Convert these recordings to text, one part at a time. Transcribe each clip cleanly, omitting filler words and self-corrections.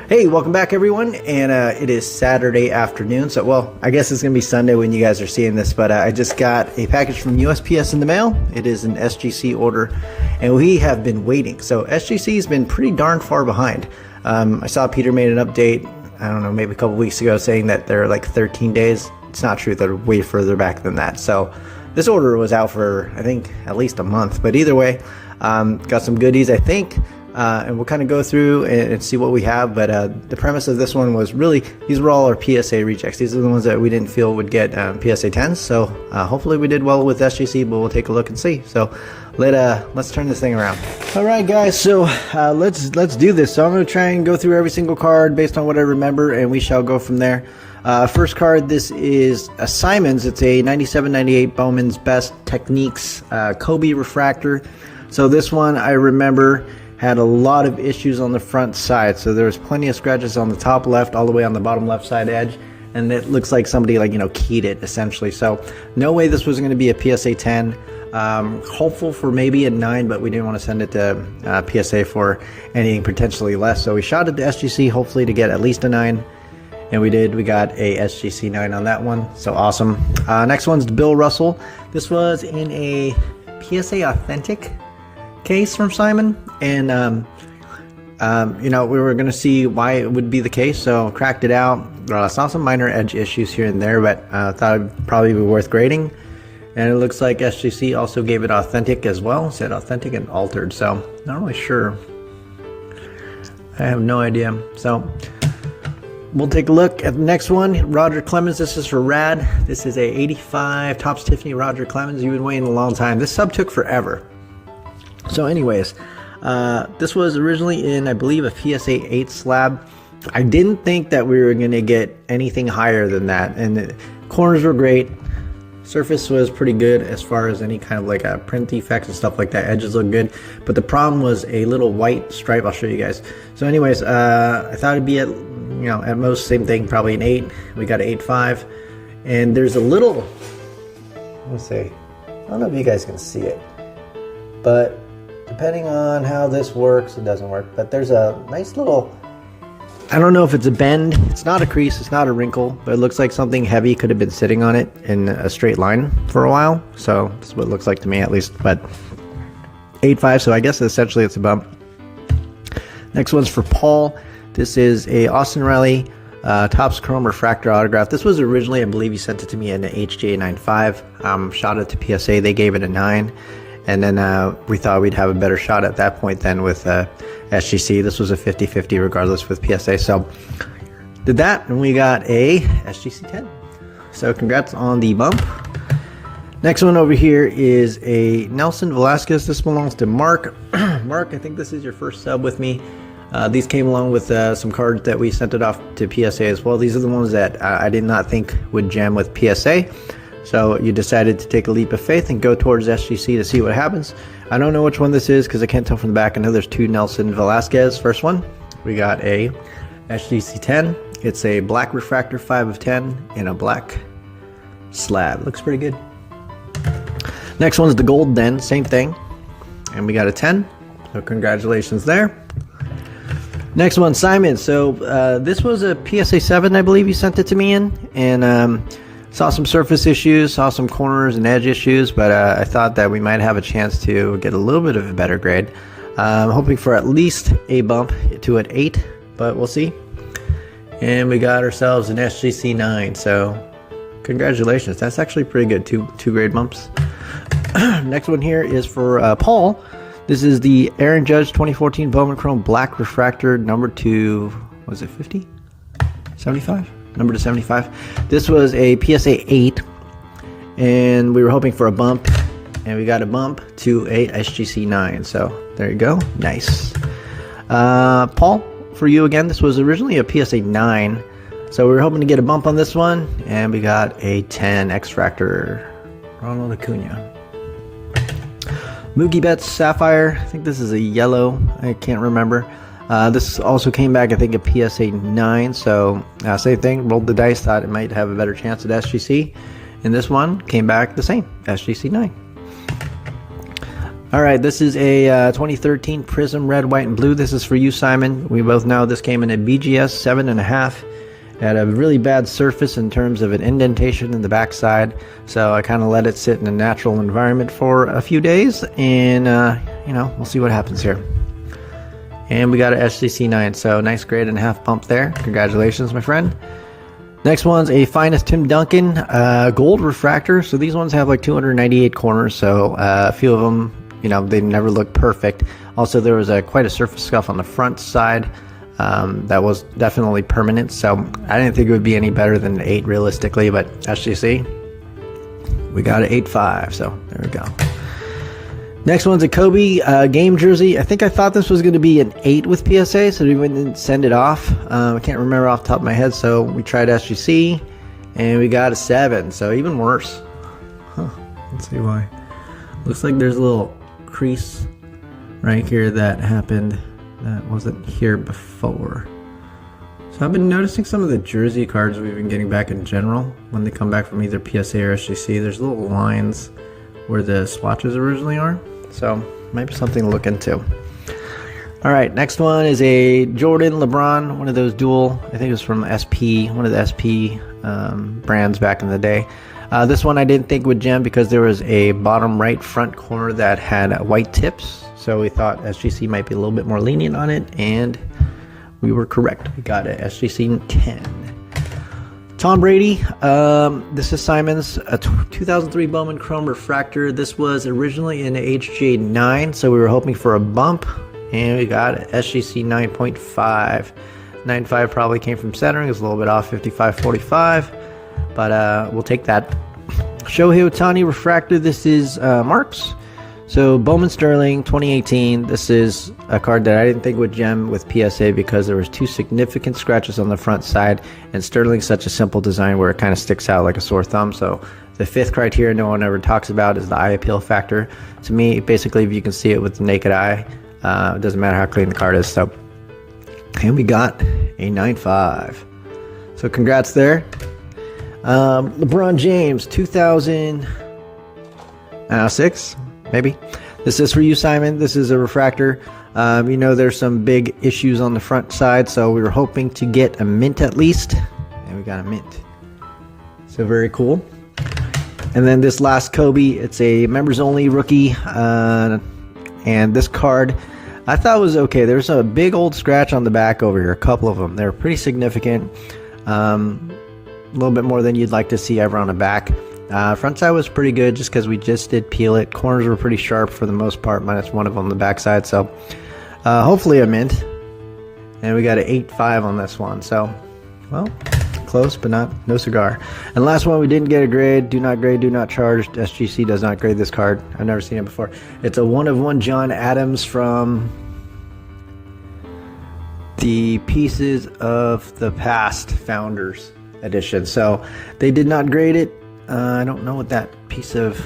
Hey, welcome back everyone, and it is Saturday afternoon, so well, I guess it's going to be Sunday when you guys are seeing this, but I just got a package from USPS in the mail. It is an SGC order, and we have been waiting. So SGC has been pretty darn far behind. I saw Peter made an update, I don't know, maybe a couple weeks ago saying that they're like 13 days. It's not true, they're way further back than that. So this order was out for, I think, at least a month, but either way, got some goodies, I think. And we'll kind of go through and see what we have, but the premise of this one was really, these were all our PSA rejects. These are the ones that we didn't feel would get PSA 10s, so hopefully we did well with SGC, but we'll take a look and see. So let's turn this thing around. Alright guys, so let's do this. So I'm going to try and go through every single card based on what I remember, and we shall go from there. First card, this is a Simons. It's a 97-98 Bowman's Best Techniques Kobe refractor. So this one I remember had a lot of issues on the front side, so there was plenty of scratches on the top left all the way on the bottom left side edge, and it looks like somebody, like, you know, keyed it essentially. So no way this was going to be a PSA 10. Hopeful for maybe a 9, but we didn't want to send it to PSA for anything potentially less, so we shot it to SGC hopefully to get at least a 9, and we did. We got a SGC 9 on that one, so awesome. Next one's Bill Russell. This was in a PSA Authentic case from Simon, and you know, we were going to see why it would be the case, so cracked it out. Saw some minor edge issues here and there, but thought it'd probably be worth grading, and it looks like SGC also gave it Authentic as well. It said Authentic and altered, so not really sure. I have no idea. So we'll take a look at the next one. Roger Clemens. This is for Rad. This is a 85 Topps Tiffany Roger Clemens. You've been waiting a long time. This sub took forever. So anyways, this was originally in, I believe, a PSA 8 slab. I didn't think that we were going to get anything higher than that, and the corners were great. Surface was pretty good as far as any kind of like a print defects and stuff like that. Edges look good, but the problem was a little white stripe. I'll show you guys. So anyways, I thought it'd be at, you know, at most same thing, probably an 8. We got an 8.5, and there's a little, let's see, I don't know if you guys can see it, but depending on how this works, it doesn't work, but there's a nice little, I don't know if it's a bend. It's not a crease, it's not a wrinkle, but it looks like something heavy could have been sitting on it in a straight line for a while. So that's what it looks like to me, at least. But 8.5, so I guess essentially it's a bump. Next one's for Paul. This is a Austin Riley Topps Chrome Refractor autograph. This was originally, I believe he sent it to me in an HJ 95. Shot it to PSA, they gave it a 9. And then we thought we'd have a better shot at that point then with SGC. This was a 50-50 regardless with PSA. So did that, and we got a SGC 10. So congrats on the bump. Next one over here is a Nelson Velasquez. This belongs to Mark. Mark, I think this is your first sub with me. These came along with some cards that we sent it off to PSA as well. These are the ones that I did not think would jam with PSA. So you decided to take a leap of faith and go towards SGC to see what happens. I don't know which one this is because I can't tell from the back. I know there's two Nelson Velasquez. First one, we got a SGC 10. It's a black refractor 5 of 10 in a black slab. Looks pretty good. Next one's the gold then, same thing. And we got a 10. So congratulations there. Next one, Simon. So this was a PSA 7, I believe you sent it to me in. And saw some surface issues, saw some corners and edge issues, but I thought that we might have a chance to get a little bit of a better grade. I'm hoping for at least a bump to an 8, but we'll see. And we got ourselves an SGC 9, so congratulations. That's actually pretty good, two grade bumps. Next one here is for Paul. This is the Aaron Judge 2014 Bowman Chrome Black Refractor number to, was it 50? 75? Number to 75. This was a PSA 8, and we were hoping for a bump, and we got a bump to a SGC 9. So there you go. Nice. Paul, for you again, this was originally a PSA 9, so we were hoping to get a bump on this one, and we got a 10 X-Fractor Ronald Acuna. Mookie Betts Sapphire. I think this is a yellow. I can't remember. This also came back, I think, a PSA 9, so same thing, rolled the dice, thought it might have a better chance at SGC, and this one came back the same, SGC 9. All right, this is a 2013 Prism Red, White, and Blue. This is for you, Simon. We both know this came in a BGS 7.5. It had a really bad surface in terms of an indentation in the backside, so I kind of let it sit in a natural environment for a few days, and we'll see what happens here. And we got an SGC 9, so nice grade and a half bump there. Congratulations, my friend. Next one's a Finest Tim Duncan gold refractor. So these ones have like 298 corners, so a few of them, they never look perfect. Also, there was quite a surface scuff on the front side that was definitely permanent, so I didn't think it would be any better than an 8 realistically, but SGC, we got an 8.5, so there we go. Next one's a Kobe game jersey. I think I thought this was going to be an 8 with PSA, so we didn't send it off. I can't remember off the top of my head, so we tried SGC, and we got a 7, so even worse. Let's see why. Looks like there's a little crease right here that happened that wasn't here before. So I've been noticing some of the jersey cards we've been getting back in general, when they come back from either PSA or SGC, there's little lines where the swatches originally are. So might be something to look into. All right, next one is a Jordan LeBron, one of those dual, I think it was from SP, one of the SP brands back in the day. This one I didn't think would gem because there was a bottom right front corner that had white tips. So we thought SGC might be a little bit more lenient on it, and we were correct. We got a SGC 10. Tom Brady, this is Simon's 2003 Bowman Chrome Refractor. This was originally in HJ 9, so we were hoping for a bump, and we got an SGC 9.5. 9.5 probably came from centering. It's a little bit off, 55-45, but we'll take that. Shohei Ohtani Refractor, this is Marks. So Bowman Sterling 2018, this is a card that I didn't think would gem with PSA because there was 2 significant scratches on the front side, and Sterling's such a simple design where it kind of sticks out like a sore thumb. So the 5th criteria no one ever talks about is the eye appeal factor. To me, basically, if you can see it with the naked eye, it doesn't matter how clean the card is. So, and we got a 9.5. So congrats there. LeBron James 2006. Maybe. This is for you, Simon. This is a refractor. There's some big issues on the front side, so we were hoping to get a mint at least, and we got a mint. So very cool. And then this last Kobe, it's a members-only rookie, and this card I thought was okay. There's a big old scratch on the back over here, a couple of them. They're pretty significant, a little bit more than you'd like to see ever on the back. Front side was pretty good just because we just did peel it. Corners were pretty sharp for the most part, minus one of them on the back side. So hopefully a mint. And we got an 8.5 on this one. So, well, close, but no cigar. And last one, we didn't get a grade. Do not grade, do not charge. SGC does not grade this card. I've never seen it before. It's a 1/1 John Adams from the Pieces of the Past Founders edition. So they did not grade it. I don't know what that piece of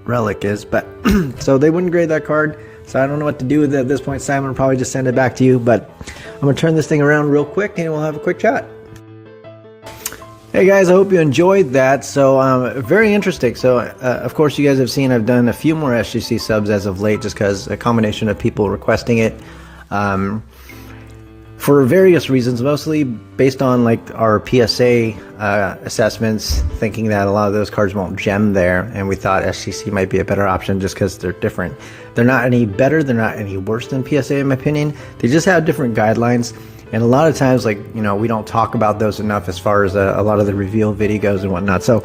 relic is, but so they wouldn't grade that card. So I don't know what to do with it at this point. Simon will probably just send it back to you, but I'm going to turn this thing around real quick and we'll have a quick chat. Hey guys, I hope you enjoyed that. So very interesting. So of course you guys have seen I've done a few more SGC subs as of late just because a combination of people requesting it. For various reasons, mostly based on like our PSA assessments, thinking that a lot of those cards won't gem there, and we thought SGC might be a better option just because they're different. They're not any better, they're not any worse than PSA in my opinion. They just have different guidelines, and a lot of times, like, we don't talk about those enough as far as a lot of the reveal videos and whatnot. So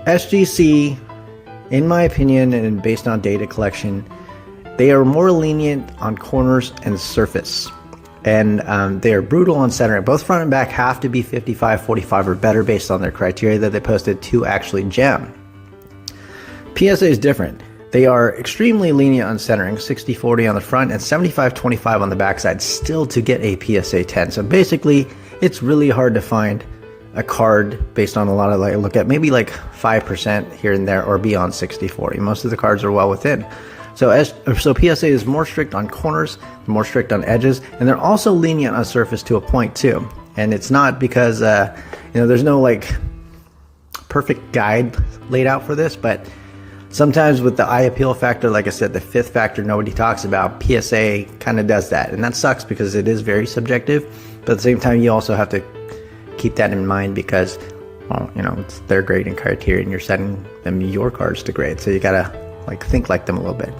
SGC, in my opinion, and based on data collection, they are more lenient on corners and surface. And they are brutal on centering. Both front and back have to be 55-45 or better based on their criteria that they posted to actually gem. PSA is different. They are extremely lenient on centering, 60-40 on the front and 75-25 on the backside, still to get a PSA 10. So basically, it's really hard to find a card based on a lot of, like, look at maybe like 5% here and there or beyond 60-40. Most of the cards are well within. So PSA is more strict on corners, more strict on edges, and they're also lenient on surface to a point too. And it's not because there's no like perfect guide laid out for this, but Sometimes with the eye appeal factor, like I said, the fifth factor nobody talks about, PSA kind of does that. And that sucks because it is very subjective. But at the same time, you also have to keep that in mind because, well, you know, it's their grading criteria and you're setting them your cards to grade. So you got to like think like them a little bit.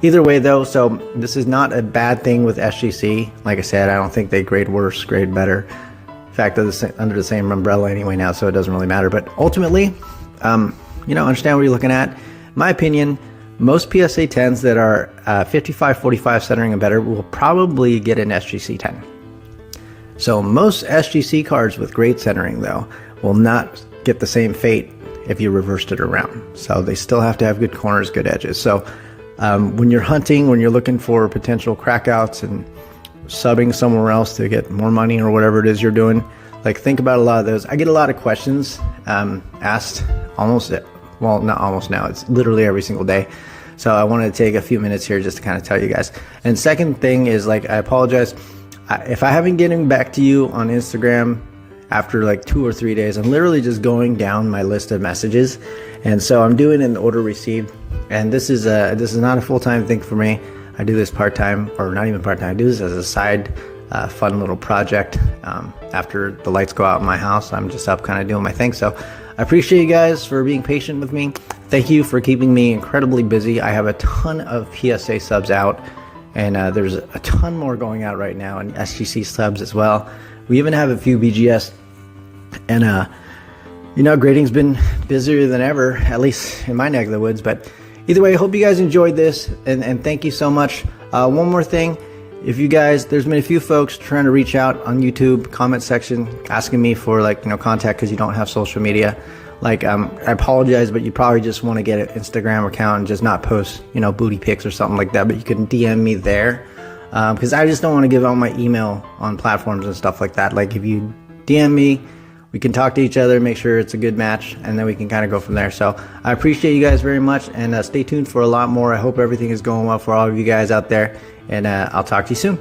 Either way though, so this is not a bad thing with SGC. Like I said, I don't think they grade worse, grade better. In fact, they're under the same umbrella anyway now, so it doesn't really matter. But ultimately, you know, understand what you're looking at. In my opinion, most PSA 10s that are 55-45 centering and better will probably get an SGC 10. So most SGC cards with great centering though will not get the same fate if you reversed it around. So they still have to have good corners, good edges. So when you're hunting, when you're looking for potential crackouts and subbing somewhere else to get more money or whatever it is you're doing, like think about a lot of those. I get a lot of questions asked almost, well, not almost now, it's literally every single day. So I wanted to take a few minutes here just to kind of tell you guys. And second thing is, like, I apologize if I haven't getting back to you on Instagram after like 2 or 3 days. I'm literally just going down my list of messages, and so I'm doing an order received. And this is not a full-time thing for me. I do this part-time, or not even part-time. I do this as a side fun little project. After the lights go out in my house, I'm just up kind of doing my thing. So I appreciate you guys for being patient with me. Thank you for keeping me incredibly busy. I have a ton of PSA subs out, and there's a ton more going out right now, and SGC subs as well. We even have a few BGS, and you know, grading's been busier than ever, at least in my neck of the woods. But either way, I hope you guys enjoyed this, and thank you so much. One more thing, if you guys, there's been a few folks trying to reach out on YouTube comment section, asking me for, like, you know, contact because you don't have social media. Like, I apologize, but you probably just want to get an Instagram account and just not post, you know, booty pics or something like that. But you can DM me there, because I just don't want to give out my email on platforms and stuff like that. Like, if you DM me, we can talk to each other, make sure it's a good match, and then we can kind of go from there. So I appreciate you guys very much, and stay tuned for a lot more. I hope everything is going well for all of you guys out there, and I'll talk to you soon.